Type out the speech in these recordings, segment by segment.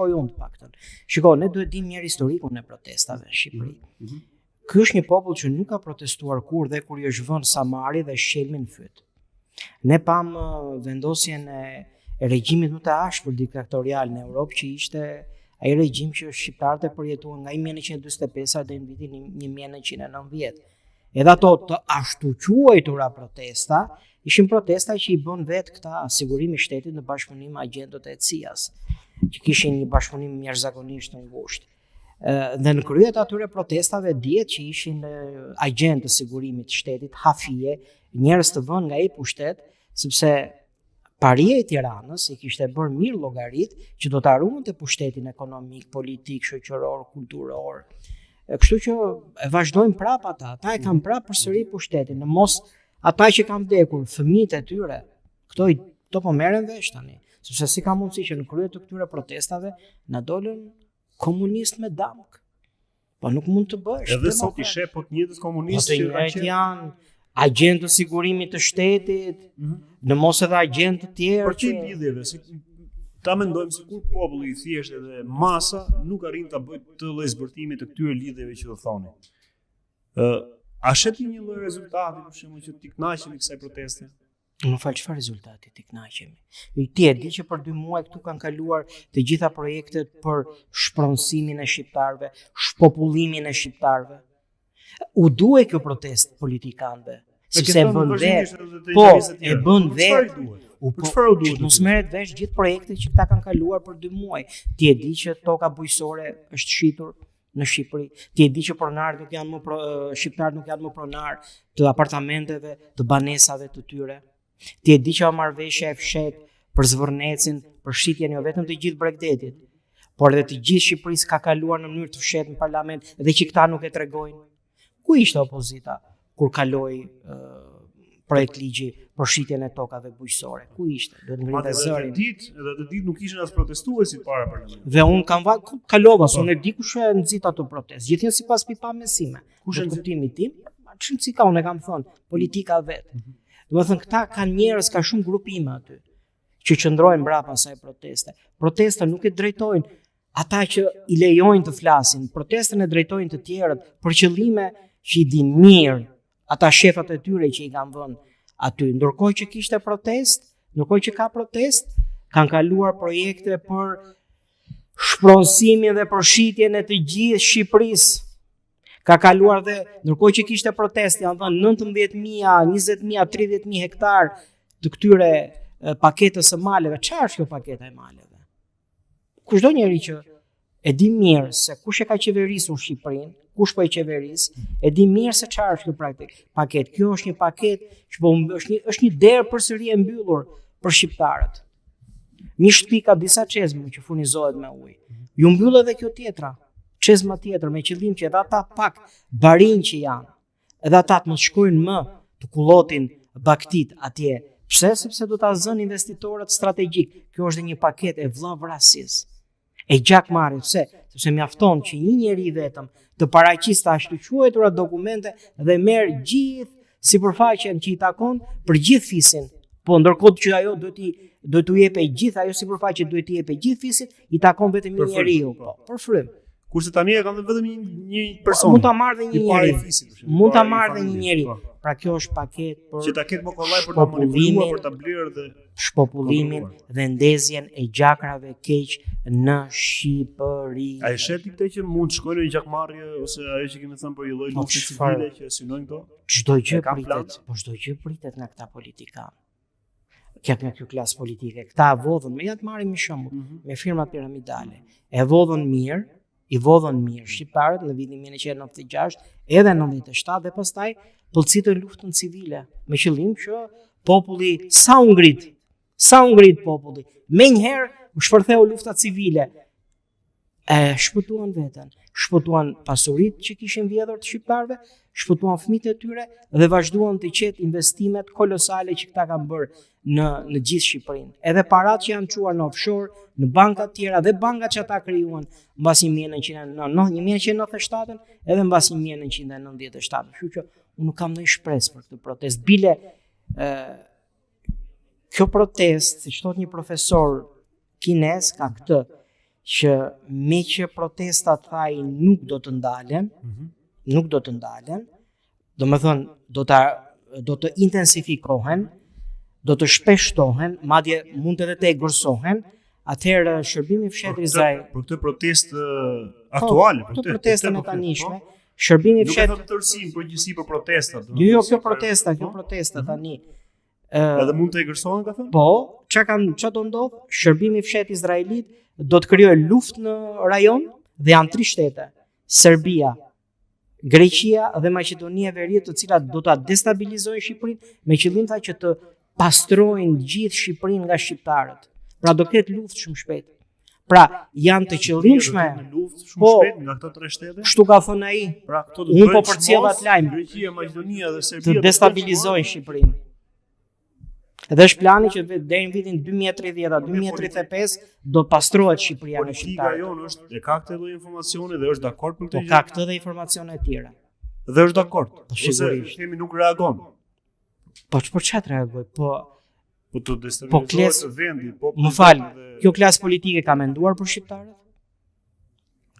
shikoj unë të paktën. Shiko, ne duhet dim njëherë historikun e protestave në Shqipëri. Ky është një popull që nuk ka protestuar kur dhe kur i është vënë Samari dhe Shqelmi në fyt. Ne pam vendosjen e regjimit më të ashpër diktatorial në Europë, që ishte ai regjim që shqiptarët e përjetuan nga 1945 deri në vitin 1990. Edhe ato të ashtu quajtura protesta ishin protesta që i bën vetë këta sigurimi i shtetit në bashkëpunim me agjentët e CIA-s, që kishin një bashkëpunim mjerëzakonisht të ngushtë. Dhe në krye të atyre protestave dihet që ishin agjentë të sigurimit të shtetit, hafije, njerëz të vënë nga ai pushtet, sepse paria e Tiranës i kishte bërë mirë llogarit që do ta ruante pushtetin ekonomik, politik, shoqëror, kulturor. Kështu që e vazhdojnë prap ata e kanë prap përsëri pushtetin. Në mos ata që kanë vdekur, fëmijët e tyre, këto po merren vesh tani, sepse si ka mundësi që në krye të këtyre protestave na dolën komunist me damk. Po nuk mund të bësh. Edhe sot i sheh po të njëjtët komunistë që janë agjentë të sigurimit të shtetit, në mos edhe agjentë të tjerë. Për çfarë lidhjeve? Ta mendojmë se kur populli i thjeshtë dhe masa nuk arrin ta bëjë të lloj zbërthimi të këtyre lidhjeve që do thoni. A sheti një lloj rezultati për shembull që ti kënaqemi kësaj proteste? Më fal, çfarë rezultati ti kënaqemi? Ti e di që për 2 muaj këtu kanë kaluar të gjitha projektet për shpronësimin e shqiptarëve, shpopullimin e shqiptarëve. U duhet kjo protestë politikanëve, sepse bën vetë. Po, e bën vetë. Mos merret vesh gjithë projektet që këta kanë kaluar për 2 muaj. Ti e di që toka bujqësore është shitur në Shqipëri. Ti e di që pronarët nuk janë më shqiptarët nuk janë më pronar të apartamenteve, të banesave të tyre. Ti e di që marrëveshja e fshet për Zvërnecin, për shitjen jo vetëm të gjithë Bregdetit, por edhe të gjithë Shqipërisë ka kaluar në mënyrë të fshehtë në parlament dhe që këta nuk e tregojnë. Ku ishte opozita kur kaloi projekt ligji për shitjen e tokave bujqësore? Ku ishte? Do të ngritë zërin. Edhe të ditë nuk ishin as protestuesit para parlamentit. Dhe unë kalova, unë e di kush e nxit ato protestë. Gjithnjë sipas pipam mesime. Kush e kuptimi tim? Ç'nxika unë kam thënë, politika vet. Domethënë këta kanë njerëz, ka shumë grupime aty që qëndrojnë mbrapa asaj proteste. Protesta nuk e drejtojnë ata që i lejojnë të flasin, protestën e drejtojnë të tjerët për qëllime që i din mirë ata shefat e tyre që i kanë vënë aty. Ndërkohë që kishte protestë, ndërkohë që ka protestë, kanë kaluar projekte për shpronësimin dhe përshitjen e të gjithë Shqipërisë. Ka kaluar dhe ndërkohë që kishte protestë, janë dhënë 19.000, 20.000, 30.000 hektar të këtyre paketës së maleve. Çfarë është kjo paketa e maleve? Kushdo njeri që e di mirë se kush e ka qeverisur Shqipërinë, kush po e qeveris, e di mirë se çfarë është kjo paket. Kjo është një paket që është një derë përsëri e mbyllur për shqiptarët. Një shtëpi ka disa çezme që furnizohet me ujë. Ju mbyll edhe kjo tjetra, çezma tjetër, me qëllim që edhe ata pak barin që janë, edhe ata të mos shkojnë më të kullotin baktit atje. Pse? Sepse do ta zënë investitorët strategjik. Kjo është një paket e vllavrasisë. E gjakmarrje, pse? Sepse mjafton që një njeri vetëm të paraqisë ashtu quajtura dokumente dhe merr gjithë sipërfaqen që i takon për gjithë fisin. Po ndërkohë që ajo duhet t'u jepë gjithë ajo sipërfaqe duhet t'i jepë gjithë fisit, i takon vetëm një njeriu, po, për frym. Kurse tani e kanë vetëm një person. Mund ta marrë dhe një njeri. Mund ta marrë dhe një njeri. Pra kjo është paket për që ta ketë më kollaj për ta manipuluar, për ta blerë dhe shpopullimin dhe ndezjen e gjakrave keq në Shqipëri. A e sheti këtë që mund të shkojnë në gjakmarrje ose ajo që kemi thënë për një lloj lufte civile që synojnë këto? Çdo gjë pritet, po çdo gjë pritet nga këta politikanë. Nga kjo klasë politike. Këta vodhën, ja të marrim një shembull, me firmat piramidale. E vodhën mirë, i vodhën mirë shqiptarët në vitin 1996 edhe 97 dhe pastaj pëlqitën luftën civile me qëllim që populli sa u ngrit populli menjëherë u shpërtheu lufta civile, e shpëtuan veten, shpëtuan pasuritë që kishin vjedhur të shqiptarëve, shpëtuan fëmijët e tyre dhe vazhduan të qetë investimet kolosale që këta kanë bërë në gjithë Shqipërinë. Edhe paratë që janë çuar në offshore, në banka të tjera dhe bankat që ata krijuan mbas 1997 edhe mbas 1997. Kështu që unë nuk kam ndonjë shpresë për këtë protestë. Bile kjo protestë, siç thot një profesor kinez, ka këtë, që me që protestat thaj nuk do të ndalen, do më thënë do të intensifikohen, do të shpeshtohen, madje mund edhe të egërsohen, atëherë shërbimi fshetit Izrael. Për këtë protestë aktuale, këtë protestën e tanishme, shërbimi fshetit. Nuk e thënë tërësim përgjithësi për protestat. Jo, kjo protesta tani. Edhe mund të egërsohen, ka thënë? Po, ç'a do ndodh? Shërbimi fshetit izraelit do të krijojë luftë në rajon dhe janë 3 shtete: Serbia, Greqia dhe Maqedonia e Veriut, të cilat do ta destabilizojnë Shqipërinë me qëllim që të pastrojnë gjithë Shqipërinë nga shqiptarët. Pra do ketë luftë shumë shpejt. Pra janë të qëllimshme. Luftë shumë shpejt nga këto 3 shtete. Kështu ka thënë ai. Pra këto unë po përcjell atë lajm. Greqia, Maqedonia dhe Serbia të destabilizojnë Shqipërinë. Edhe është plani që deri në vitin 2030-2035 do pastrohet Shqipëria nga shqiptarët. Politika jonë është e ka këtë lloj informacioni dhe është dakord për këtë gjë. Po ka këtë dhe informacione të tjera. Dhe është dakord. Ose themi nuk reagon. Po çfarë reagoj? Po të destabilizohet vendi, po. Më fal, kjo klasë politike ka menduar për shqiptarët?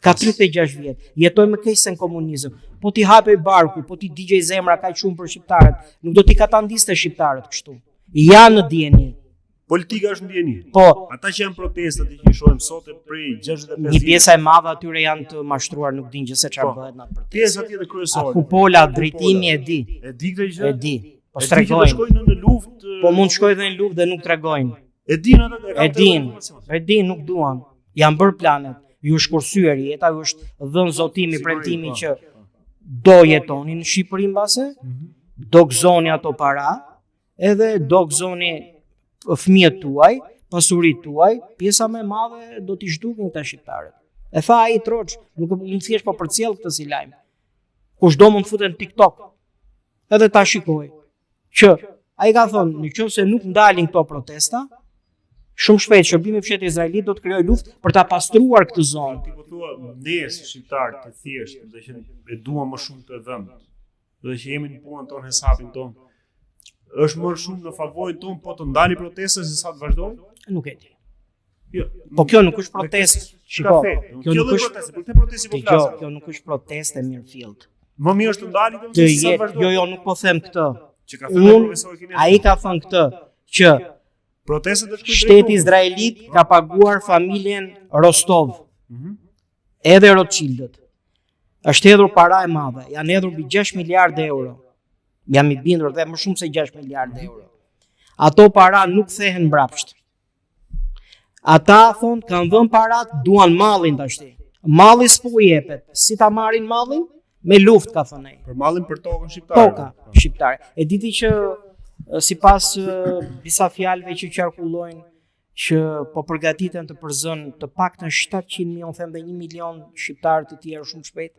Ka 36 vjet, jetojmë më keq se në komunizëm. Po ti hapej barku, po ti digjej zemra kaq shumë për shqiptarët, nuk do t'i katandiste shqiptarët kështu. Janë në dieni. Politika është në dieni. Po, ata që janë protestat që shohim sot e prej 65 një pjesë e madhe atyre janë të mashtruar, nuk din gjë se çfarë bëhet në atë protestë. Pjesa tjetër kryesore. Kupola, drejtimi e di. E di këtë gjë? E di. Po stregojnë. Shkojnë në luftë. Po mund shkojnë dhe në luftë dhe nuk tregojnë. E din ata? E din, nuk duan. Janë bërë planet. Ju është kursyer jeta, ju është dhënë zotimi, premtimi që do jetonin në Shqipëri mbase, do gëzoni ato para, edhe do gëzoni fëmijët tuaj, pasuritë tuaj, pjesa më e madhe do t'i zhdukin këta shqiptarët. E tha ai Troç, nuk mund thjesht po përcjell këtë si lajm. Kushdo mund të futet në TikTok. Edhe ta shikoj. Që ai ka thonë, nëse nuk ndalin këto protesta, shumë shpejt shërbimi fshetit izraelit do të krijojë luftë për ta pastruar këtë zonë. Ti po thua ne si shqiptarë të thjeshtë, dhe që e duam më shumë të vend, dhe që jemi në punën tonë, hesapin tonë, është më shumë në favorin tonë po të ndani protestën se sa të vazhdojnë? Nuk e di. Jo. Po kjo nuk është protestë. Shiko, kjo nuk është protestë, për këtë protestë po flasim. Kjo nuk është protestë e mirëfillt. Më mirë është të ndani se sa të vazhdojnë. Jo, nuk po them këtë. Që ka thënë profesori Kinesi. Ai ka thënë këtë që protestat e shteti izraelit ka paguar familjen Rostov. Edhe Rothschildët. Është hedhur para e madhe. Janë hedhur mbi 6 miliardë euro. Jam i bindur dhe më shumë se 6 miliardë euro. Ato para nuk thehen mbrapsht. Ata thonë kanë dhënë parat, duan mallin tashti. Malli s'po u jepet. Si ta marrin mallin? Me luftë, ka thënë ai. Për mallin për tokën shqiptare. Toka shqiptare. E diti që sipas disa fjalëve që qarkullojnë që po përgatiten të përzën të paktën 700.000, them dhe 1 milion shqiptarë të tjerë shumë shpejt.